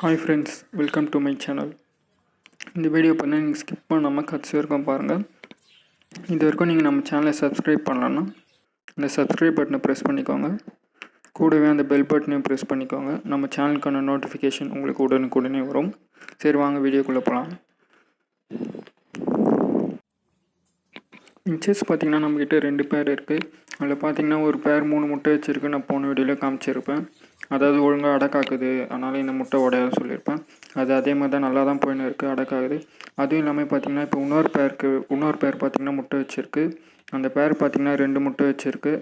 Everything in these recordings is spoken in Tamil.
Hi friends, welcome to my channel. இந்த வீடியோ பண்ண நீங்கள் ஸ்கிப் பண்ணாமல் கட்சி வரைக்கும் பாருங்கள். இது வரைக்கும் நீங்கள் நம்ம சேனலை சப்ஸ்கிரைப் பண்ணலன்னா இந்த சப்ஸ்கிரைப் பட்டனை ப்ரெஸ் பண்ணிக்கோங்க. கூடவே அந்த பெல் பட்டனையும் ப்ரெஸ் பண்ணிக்கோங்க. நம்ம சேனலுக்கான நோட்டிஃபிகேஷன் உங்களுக்கு உடனுக்குடனே வரும். சரி வாங்க வீடியோக்குள்ளே போகலாம். இன்ச்சஸ் பார்த்திங்கன்னா நம்மக்கிட்ட 2 பேர் இருக்குது. அதில் பார்த்திங்கன்னா ஒரு பேர் 3 முட்டை வச்சுருக்கு. நான் போன வீடியோவில் காமிச்சிருப்பேன். அதாவது ஒழுங்காக அடக்காக்குது, அதனால் இந்த முட்டை உடையாது சொல்லியிருப்பேன். அது அதே மாதிரி தான் நல்லா தான் போயின்னு இருக்குது, அடக்காகுது. அதுவும் இல்லாமல் பார்த்திங்கன்னா இப்போ இன்னொரு பேர் பார்த்திங்கன்னா முட்டை வச்சுருக்கு. அந்த பேர் பார்த்திங்கன்னா 2 முட்டை வச்சுருக்கு.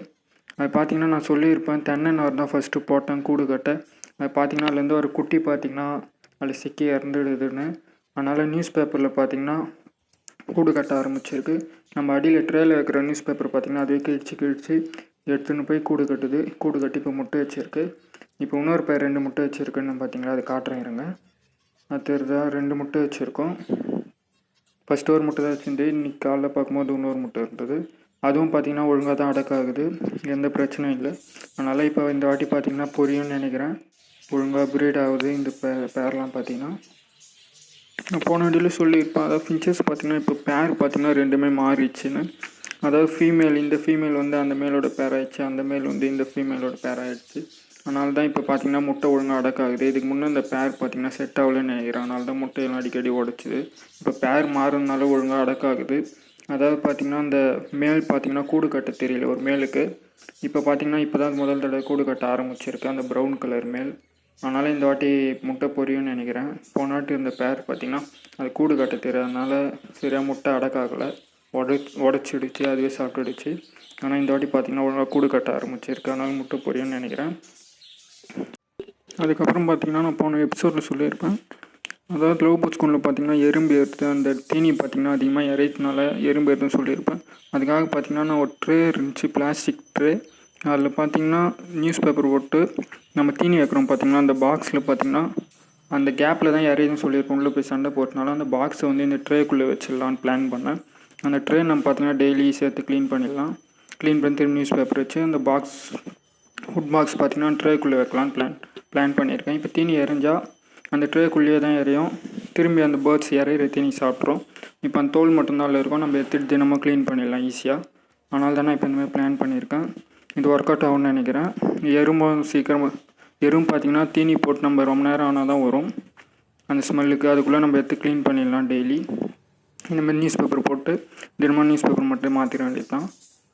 அது பார்த்திங்கன்னா நான் சொல்லியிருப்பேன், தென்னை நார் தான் ஃபஸ்ட்டு போட்டேன் கூடு கட்ட. அது பார்த்திங்கன்னா அதுலேருந்து ஒரு குட்டி பார்த்திங்கன்னா அதில் சிக்கி இறந்துடுதுன்னு. அதனால் நியூஸ் பேப்பரில் பார்த்திங்கன்னா கூடு கட்ட ஆரம்பிச்சிருக்கு. நம்ம அடியில் ட்ரேயில் வைக்கிற நியூஸ் பேப்பர் பார்த்திங்கன்னா அதுவே கிழிச்சு எடுத்துன்னு போய் கூடு கட்டுது. கூடு கட்டி இப்போ முட்டை வச்சுருக்கு. இப்போ இன்னொரு பேர் 2 முட்டை வச்சுருக்குன்னு பார்த்தீங்களா, அது காட்டுறேன் இருங்க. அது தெரியுதா, 2 முட்டை வச்சுருக்கோம். ஃபஸ்ட்டு ஒரு முட்டை தான் வச்சுருந்து, இன்றைக்கி காலைல பார்க்கும்போது இன்னொரு முட்டை இருந்தது. அதுவும் பார்த்திங்கன்னா ஒழுங்காக தான் அடக்காகுது, எந்த பிரச்சனையும் இல்லை. அதனால் இப்போ இந்த வாட்டி பார்த்திங்கன்னா பொரியும்னு நினைக்கிறேன். ஒழுங்காக ப்ரீட் ஆகுது இந்த பேர்லாம் பார்த்திங்கன்னா. நான் போன வீடியோவில் சொல்லியிருப்பேன். அதாவது ஃபின்ச்சஸ் பார்த்திங்கன்னா இப்போ பேர் பார்த்திங்கன்னா 2மே மாறிடுச்சுன்னு. அதாவது இந்த ஃபீமேல் வந்து அந்த மேலோட பேர் ஆகிடுச்சு, அந்த மேல் வந்து இந்த ஃபீமேலோட பேர் ஆகிடுச்சு. அதனால தான் இப்போ பார்த்திங்கன்னா முட்டை ஒழுங்காக அடக்காகுது. இதுக்கு முன்னே இந்த பேர் பார்த்திங்கன்னா செட் ஆகலன்னு நினைக்கிறேன். அதனால தான் முட்டையெல்லாம் அடிக்கடி உடச்சிது. இப்போ பேர் மாறுறதுனால ஒழுங்காக அடக்காகுது. அதாவது பார்த்திங்கன்னா இந்த மேல் பார்த்திங்கன்னா கூடு கட்ட தெரியல ஒரு மேலுக்கு. இப்போ பார்த்திங்கன்னா இப்போ தான் முதல் தடவை கூடு கட்ட ஆரம்பிச்சிருக்கு அந்த ப்ரௌன் கலர் மேல். அதனால் இந்த வாட்டி முட்டை பொரியும்னு நினைக்கிறேன். போன வாட்டி இந்த பேர் பார்த்திங்கன்னா அது கூடு கட்ட தெரியாதனால சரியாக முட்டை அடக்காகலை, உடச்சிடுச்சு, அதுவே சாப்பிட்டுடுச்சு. ஆனால் இந்த வாட்டி பார்த்திங்கன்னா ஒழுங்காக கூடு கட்ட ஆரம்பிச்சிருக்கு. அதனால் முட்டை பொரியும்னு நினைக்கிறேன். அதுக்கப்புறம் பார்த்திங்கன்னா நான் போன எபிசோடில் சொல்லியிருப்பேன். அதாவது லவ் பேர்ட்ஸ் கூண்டில் பார்த்திங்கன்னா எறும்பு ஏறுது, அந்த தீனி பார்த்திங்கன்னா அதிகமாக இறையதுனால எறும்பு ஏறுதுன்னு சொல்லியிருப்பேன். அதுக்காக பார்த்திங்கன்னா நான் ஒரு ட்ரே இருந்துச்சு, பிளாஸ்டிக் ட்ரே. அதில் பார்த்திங்கன்னா நியூஸ் பேப்பர் போட்டு நம்ம தீனி வைக்கிறோம் பார்த்திங்கன்னா, அந்த பாக்ஸில் பார்த்திங்கன்னா அந்த கேப்பில் தான் இறையுதுன்னு சொல்லியிருப்போம். உள்ளே போய் சண்டை போட்டனால அந்த பாக்ஸை வந்து இந்த ட்ரேக்குள்ளே வச்சிடலான்னு பிளான் பண்ணேன். அந்த ட்ரே நம்ம பார்த்திங்கன்னா டெய்லி சேர்த்து க்ளீன் பண்ணிடலாம். க்ளீன் பண்ணி திரும்பி நியூஸ் பேப்பர் வச்சு அந்த பாக்ஸ் ஃபுட் பாக்ஸ் பார்த்திங்கன்னா ட்ரேக்குள்ளே வைக்கலான்னு பிளான் பண்ணியிருக்கேன். இப்போ தீனி எறிஞ்சால் அந்த ட்ரேக்குள்ளேயே தான் எறியும். திரும்பி அந்த பேர்ட்ஸ் இறையிற தீனி சாப்பிட்றோம். இப்போ அந்த தோல் மட்டும்தான் இருக்கும், நம்ம எடுத்துகிட்டு தினமும் க்ளீன் பண்ணிடலாம் ஈஸியாக. அதனால தான் நான் இப்போ இந்தமாதிரி பிளான் பண்ணியிருக்கேன். இது ஒர்க் அவுட் ஆகும்னு நினைக்கிறேன். எறும்பும் எறும்பு பார்த்திங்கன்னா தீனி போட்டு நம்ம ரொம்ப நேரம் ஆனால் தான் வரும் அந்த ஸ்மெல்லுக்கு. அதுக்குள்ளே நம்ம எடுத்து க்ளீன் பண்ணிடலாம் டெய்லி. இந்தமாதிரி நியூஸ் பேப்பர் போட்டு தினமும் நியூஸ் பேப்பர் மட்டும் மாற்றிட வேண்டியது தான்.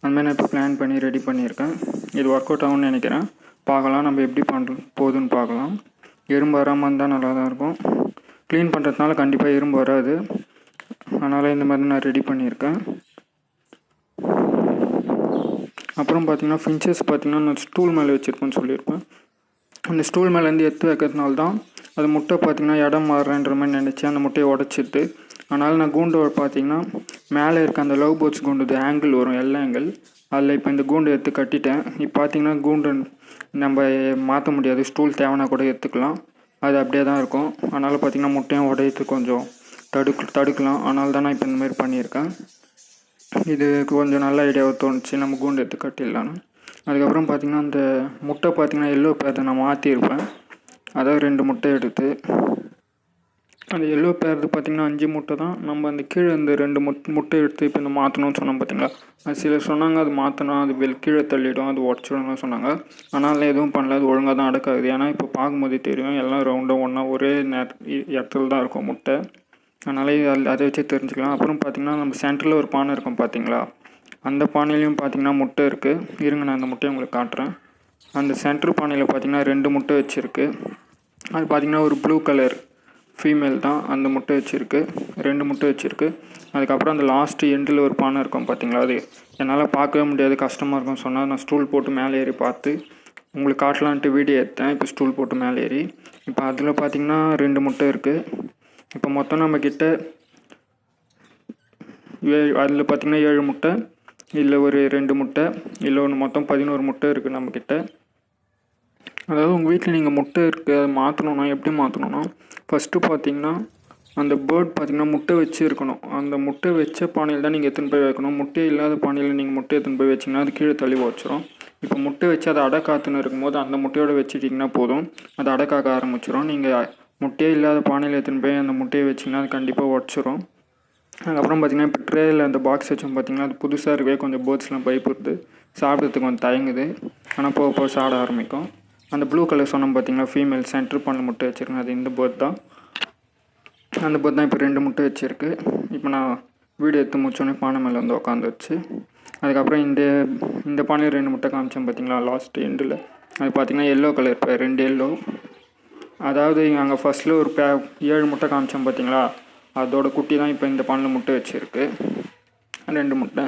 அதுமாதிரி நான் இப்போ பிளான் பண்ணி ரெடி பண்ணியிருக்கேன். இது ஒர்க் அவுட் ஆகும்னு நினைக்கிறேன். பார்க்கலாம் நம்ம எப்படி போகுதுன்னு பார்க்கலாம். எறும்பு வராமல் இருந்தால் நல்லா தான் இருக்கும். க்ளீன் பண்ணுறதுனால கண்டிப்பாக எறும்பு வராது. அதனால் இந்த மாதிரி நான் ரெடி பண்ணியிருக்கேன். அப்புறம் பார்த்திங்கன்னா ஃபின்ச்சஸ் பார்த்திங்கன்னா நான் ஸ்டூல் மேலே வச்சுருப்பேன்னு சொல்லியிருப்பேன். அந்த ஸ்டூல் மேலேருந்து எடுத்து வைக்கிறதுனால தான் அது முட்டை பார்த்திங்கன்னா இடம் மாறுறன்ற மாதிரி நினச்சி அந்த முட்டையை உடச்சிட்டு. அதனால் நான் கூண்டு பார்த்திங்கன்னா மேலே இருக்க அந்த லவ் பேர்ட்ஸ் கூண்டு ஆங்கிள் வரும், எல்லா ஆங்கிள், அதில் இப்போ இந்த கூண்டு எடுத்து கட்டிட்டேன். இப்போ பார்த்திங்கன்னா கூண்டு நம்ம மாற்ற முடியாது, ஸ்டூல் தேவைன்னா கூட எடுத்துக்கலாம், அது அப்படியே தான் இருக்கும். அதனால் பார்த்திங்கன்னா முட்டையும் உடையது கொஞ்சம் தடுக்கலாம். அதனால தான் நான் இப்போ இந்தமாதிரி பண்ணியிருக்கேன். இது கொஞ்சம் நல்ல ஐடியாவை தோணுச்சு, நம்ம கூண்டு எடுத்து கட்டிடலான்னு. அதுக்கப்புறம் பார்த்திங்கன்னா அந்த முட்டை பார்த்திங்கன்னா எல்லோ பேர் நான் மாற்றிருப்பேன். அதாவது 2 முட்டை எடுத்து அந்த எல்லோ பேர்து பார்த்திங்கன்னா 5 முட்டை தான். நம்ம அந்த கீழே இந்த 2 முட்டை எடுத்து இப்போ இந்த மாற்றணும்னு சொன்னோம் பார்த்திங்களா. அது சிலர் சொன்னாங்க அது மாற்றினா அது கீழே தள்ளிடும், அது உடச்சிடும்னு சொன்னாங்க. ஆனால் எதுவும் பண்ணல, அது ஒழுங்காக தான் அடக்காகுது. ஏன்னா இப்போ பார்க்கும்போதே தெரியும் எல்லாம் ரவுண்டாக ஒன்றா ஒரே இடத்துல தான் இருக்கும் முட்டை. அதனால் அதை வச்சு தெரிஞ்சுக்கலாம். அப்புறம் பார்த்திங்கன்னா நம்ம சென்டரில் ஒரு பானை இருக்கும் பார்த்திங்களா, அந்த பானையிலையும் பார்த்திங்கன்னா முட்டை இருக்குது. இருங்க நான் அந்த முட்டையை உங்களுக்கு காட்டுறேன். அந்த சென்டர் பானையில் பார்த்திங்கன்னா 2 முட்டை வச்சுருக்கு. அது பார்த்திங்கன்னா ஒரு ப்ளூ கலர் ஃபீமேல் தான் அந்த முட்டை வச்சுருக்கு, 2 முட்டை வச்சுருக்கு. அதுக்கப்புறம் அந்த லாஸ்ட்டு எண்டில் ஒரு பானை இருக்கும் பார்த்திங்களா, அது என்னால் பார்க்கவே முடியாது, கஷ்டமாக இருக்கும்னு சொன்னால் நான் ஸ்டூல் போட்டு மேலே ஏறி பார்த்து உங்களுக்கு காட்டலான்ட்டு வீடியோ எடுத்தேன். இப்போ ஸ்டூல் போட்டு மேலே ஏறி இப்போ அதில் பார்த்திங்கன்னா 2 முட்டை இருக்குது. இப்போ மொத்தம் நம்மக்கிட்ட அதில் பார்த்திங்கன்னா 7 முட்டை, இல்லை ஒரு 2 முட்டை, இல்லை ஒன்று மொத்தம் 11 முட்டை இருக்குது நம்மக்கிட்ட. அதாவது உங்கள் வீட்டில் நீங்கள் முட்டை இருக்குது அதை மாற்றணுன்னா எப்படி மாற்றணுன்னா, ஃபஸ்ட்டு பார்த்திங்கன்னா அந்த பேர்ட் பார்த்திங்கன்னா முட்டை வச்சு இருக்கணும். அந்த முட்டை வச்ச பானையில் தான் நீங்கள் எடுத்துன்னு போய் வைக்கணும். முட்டை இல்லாத பானையில் நீங்கள் முட்டை எடுத்துன்னு போய் வச்சிங்கன்னா அது கீழே தள்ளி வச்சிடும். இப்போ முட்டை வச்சு அதை அடை காத்துன்னு இருக்கும்போது அந்த முட்டையோடு வச்சுட்டிங்கன்னா போதும், அது அடை காக்க ஆரம்பிச்சிடும். நீங்கள் முட்டையே இல்லாத பானையில் எடுத்துன்னு போய் அந்த முட்டையை வச்சிங்கன்னா அது கண்டிப்பாக உடச்சிரும். அதுக்கப்புறம் பார்த்திங்கன்னா இப்போ ட்ரேயில் அந்த பாக்ஸ் வச்சோம் பார்த்திங்கன்னா அது புதுசாக இருக்கவே கொஞ்சம் பேர்ட்ஸ்லாம் பயப்படுது, சாப்பிட்றதுக்கு கொஞ்சம் தயங்குது. ஆனால் போக போக சாப்பிட ஆரம்பிக்கும். அந்த ப்ளூ கலர் சொன்னோம் பார்த்திங்களா, ஃபீமேல் சென்டர் பண்ண முட்டை வச்சுருக்கேன், அது இந்த பேர்ட் தான். அந்த பேர்ட் தான் இப்போ 2 முட்டை வச்சுருக்கு. இப்போ நான் வீடியோ எடுத்து முடிச்சோடனே பானை மேலே வந்து உட்காந்துருச்சு. அதுக்கப்புறம் இந்த பானையில் 2 முட்டை காமிச்சோம் பார்த்திங்களா லாஸ்ட் எண்டில், அது பார்த்திங்கன்னா எல்லோ கலர் இப்போ 2 எல்லோ. அதாவது அங்கே ஃபஸ்ட்டில் ஒரு 7 முட்டை காமிச்சோம் பார்த்திங்களா, அதோட குட்டி தான் இப்போ இந்த பானையில் முட்டை வச்சுருக்கு, 2 முட்டை.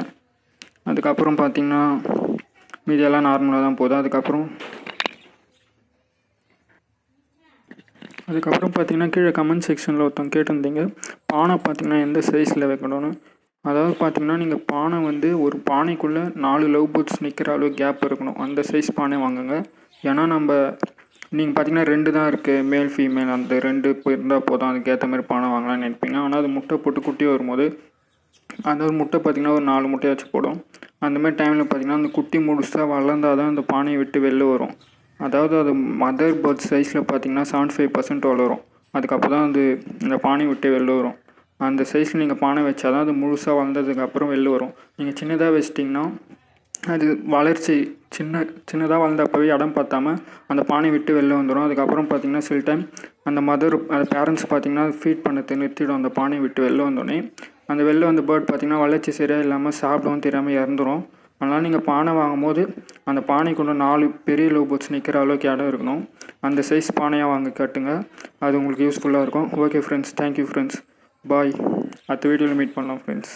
அதுக்கப்புறம் பார்த்திங்கன்னா மீதியெல்லாம் நார்மலாக தான் போகுது. அதுக்கப்புறம் பார்த்திங்கன்னா கீழே கமெண்ட் செக்ஷனில் ஒருத்தவங்க கேட்டிருந்தீங்க பானை பார்த்திங்கன்னா எந்த சைஸில் வைக்கணும்னு. அதாவது பார்த்திங்கன்னா நீங்கள் பானை வந்து ஒரு பானைக்குள்ளே 4 லவ் பேர்ட்ஸ் நிற்கிற அளவு கேப் இருக்கணும், அந்த சைஸ் பானை வாங்குங்க. ஏன்னா நீங்கள் பார்த்திங்கன்னா 2 தான் இருக்குது, மேல் ஃபீமேல், அந்த 2 இருந்தால் போதும், அதுக்கேற்ற மாதிரி பானை வாங்கலாம்னு நினைப்பீங்க. ஆனால் அது முட்டை போட்டு குட்டி வரும்போது அந்த ஒரு முட்டை பார்த்திங்கன்னா ஒரு 4 முட்டையாச்சும் போடும். அந்தமாதிரி டைமில் பார்த்திங்கன்னா அந்த குட்டி முழுசாக வளர்ந்தால் தான் அந்த பானையை விட்டு வெளில வரும். அதாவது அது மதர் பேர்ட் சைஸில் பார்த்திங்கன்னா 75% வளரும். அதுக்கப்புறம் தான் அது இந்த பானை விட்டு வெளில வரும். அந்த சைஸில் நீங்கள் பானை வச்சா தான் அது முழுசாக வளர்ந்ததுக்கப்புறம் வெளில வரும். நீங்கள் சின்னதாக வச்சிட்டிங்கன்னா அது வளர்ச்சி சின்னதாக வளர்ந்தப்பவே இடம் பார்த்தாம அந்த பானை விட்டு வெளில வந்துடும். அதுக்கப்புறம் பார்த்திங்கன்னா சில டைம் அந்த பேரண்ட்ஸ் பார்த்திங்கன்னா ஃபீட் பண்ண நிறுத்திடும். அந்த பானை விட்டு வெளில வந்தோடனே அந்த வெளில வந்த பேர்ட் பார்த்திங்கன்னா வளர்ச்சி சரியாக இல்லாமல் சாப்பிடவும் தெரியாமல் இறந்துடும். அதனால் நீங்கள் பானை வாங்கும்போது அந்த பானைக்குள்ள 4 பெரிய லவ் பேர்ட்ஸ் நிற்கிற அளவுக்கு இடம் இருக்கணும். அந்த சைஸ் பானையாக வாங்க கட்டுங்க, அது உங்களுக்கு யூஸ்ஃபுல்லாக இருக்கும். ஓகே ஃப்ரெண்ட்ஸ், தேங்க்யூ ஃப்ரெண்ட்ஸ், பாய். அடுத்த வீடியோவில் மீட் பண்ணலாம் ஃப்ரெண்ட்ஸ்.